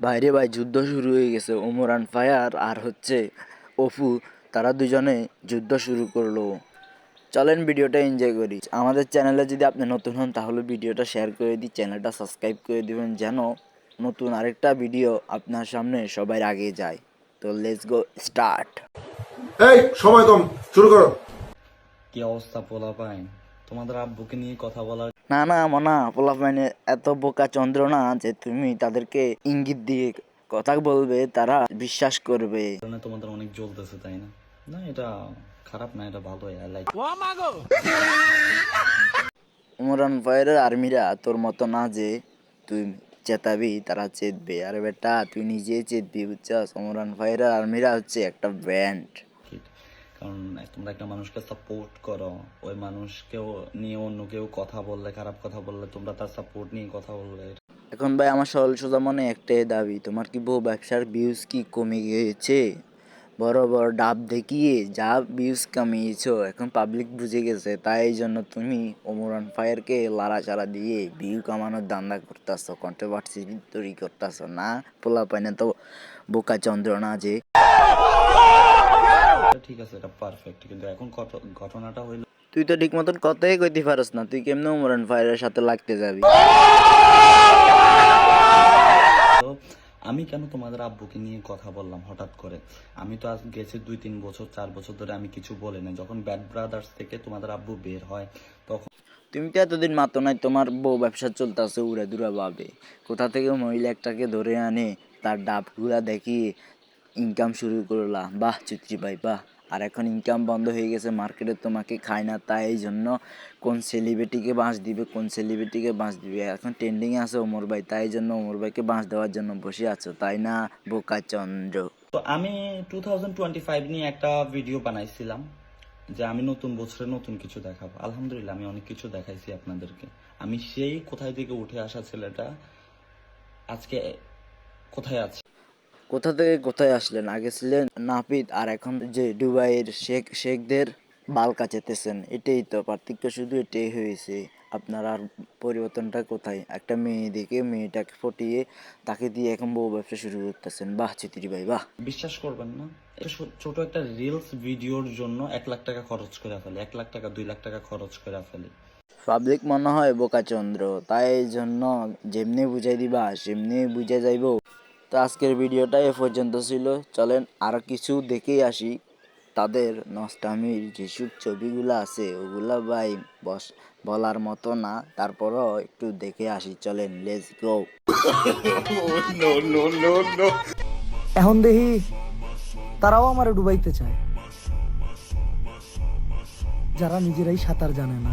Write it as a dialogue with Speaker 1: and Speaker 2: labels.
Speaker 1: বাইরে ভাই যুদ্ধ শুরু হয়ে গেছে। ওমরান ফায়ার আর হচ্ছে অপু, তারা দুজনে যুদ্ধ শুরু করলো। চলেন ভিডিওটা এনজয় করি। আমাদের চ্যানেলে যদি আপনি নতুন হন তাহলে ভিডিওটা শেয়ার করে দিই, চ্যানেলটা সাবস্ক্রাইব করে দিবেন যেন নতুন আরেকটা ভিডিও আপনার সামনে সবার আগে যায়। তো লেটস গো স্টার্ট।
Speaker 2: এই সময় কম, শুরু করো।
Speaker 3: কি অবস্থা পোলাপাইন? তোমাদের আব্বুকে নিয়ে কথা বলার
Speaker 1: না না মনা, পোলাপাইনে এত বোকা চন্দ্র না যে তুমি তাদেরকে ইঙ্গিত দিয়ে কথা বলবে তারা বিশ্বাস করবে।
Speaker 3: কারণে তোমাদের অনেক জ্বলতেছে, তাই না? না, এটা খারাপ না, এটা ভালো। I like.
Speaker 1: ওমরান ফায়ারের আর্মিরা তোর মতো না যে তুই চেতাবি তারা চেতবে। আরে বেটা তুই নিজেই চেতবি, বুঝছস? ওমরান ফায়ারের আর্মিরা হচ্ছে একটা ব্যান্ড।
Speaker 3: কারণ তোমরা একটা মানুষকে সাপোর্ট করো, ওই মানুষকেও নিয়ে অন্য কেউ কথা বললে, খারাপ কথা বললে, তোমরা তার সাপোর্ট নিয়ে কথা বললে।
Speaker 1: এখন ভাই আমার সরল সোজা মনে একটাই দাবি, তোমার কি বউ ব্যবসার ভিউজ কি কমে গিয়েছে? বড় বড় ডাব দেখিয়ে যা ভিউজ কামিয়েছো এখন পাবলিক বুঝে গেছে, তাই এই জন্য তুমি ওমরান ফায়ারকে লাড়াচাড়া দিয়ে ভিউ কামানোর ধান্দা করতেছো, কন্ট্রোভার্সি তৈরি করতেছো না? পোলা পাইনে তো বোকা চন্দ্র না যে।
Speaker 3: ঠিক আছে, এটা পারফেক্ট, কিন্তু এখন ঘটনাটা হইলো,
Speaker 1: তুই তো ঠিক মতন কথাই কইতে পারস না, তুই কেমনে ওমরান ফায়ারের সাথে লাগতে যাবি?
Speaker 3: আমি কেন তোমাদের আব্বুকে নিয়ে কথা বললাম হঠাৎ করে? আমি তো আজ গেছে 2-3 বছর 4 বছর ধরে আমি কিছু বলি না। যখন ব্যাড ব্রাদার্স থেকে তোমাদের আব্বু বের হয় তখন
Speaker 1: তুমি তো এতদিন মাত্র নাই, তোমার বউ ব্যবসা চলতেছে উড়ে দুরা ভাবে। কোথা থেকে মহিলা একটাকে ধরে আনে তার ডাবগুলা দেখিয়ে ইনকাম শুরু করলা। বাহ চিত্রি ভাই বাহ। আর এখন ইনকাম বন্ধ হয়ে গেছে, মার্কেটে তোমাকে খায় না, তাই এই জন্য কোন সেলিব্রিটিকে বাঁশ দিবে, কোন সেলিব্রিটিকে বাঁশ দিবে এখন ট্রেন্ডিংয়ে আছে ওমর ভাই, তাই জন্য ওমর ভাইকে বাঁশ দেওয়ার জন্য বসে আছো, তাই না বোকা চন্দ্র?
Speaker 3: তো আমি 2025 নিয়ে একটা ভিডিও বানাইছিলাম যে আমি নতুন বছরে নতুন কিছু দেখাবো। আলহামদুলিল্লাহ, আমি অনেক কিছু দেখাইছি আপনাদেরকে। আমি সেই কোথায় থেকে উঠে আসা ছেলেটা আজকে কোথায় আছে।
Speaker 1: কোথা থেকে কোথায় আসলেন? আগে ছিলেন নাপিত, আর এখন যে দুবাইয়ের শেখদের বাল কাচাতেছেন। এটাই তো পার্থক্য, শুধু এটাই হয়েছে। আপনার আর পরিবর্তনটা কোথায়? একটা মেয়ে দেখে মেয়েটাকে পটিয়ে তাকে দিয়ে এখন বউ ব্যবসা শুরু করতেছেন। বাহ চিত্রি ভাই বাহ।
Speaker 3: বিশ্বাস করবেন না, এটা ছোট একটা রিলস ভিডিওর জন্য 1 লাখ টাকা খরচ করে ফেলে, 1 লাখ টাকা 2 লাখ টাকা খরচ করে ফেলে।
Speaker 1: পাবলিক মনে হয় বোকা চন্দ্র, তাই এই জন্য যেমনি বুঝাই দিবা সেমনি বুঝে যাইব। তো আজকের ভিডিওটা এ পর্যন্ত ছিল, চলেন আরো কিছু দেখেই আসি। তাদের নষ্টামির যেসব ছবিগুলো আছে ওগুলা ভাই বলার মতো না, তারপরও একটু দেখে আসি, চলেন লেটস গো।
Speaker 4: এখন দেখি তারাও আমার ডুবাইতে চায়, যারা নিজেরাই সাঁতার জানে না।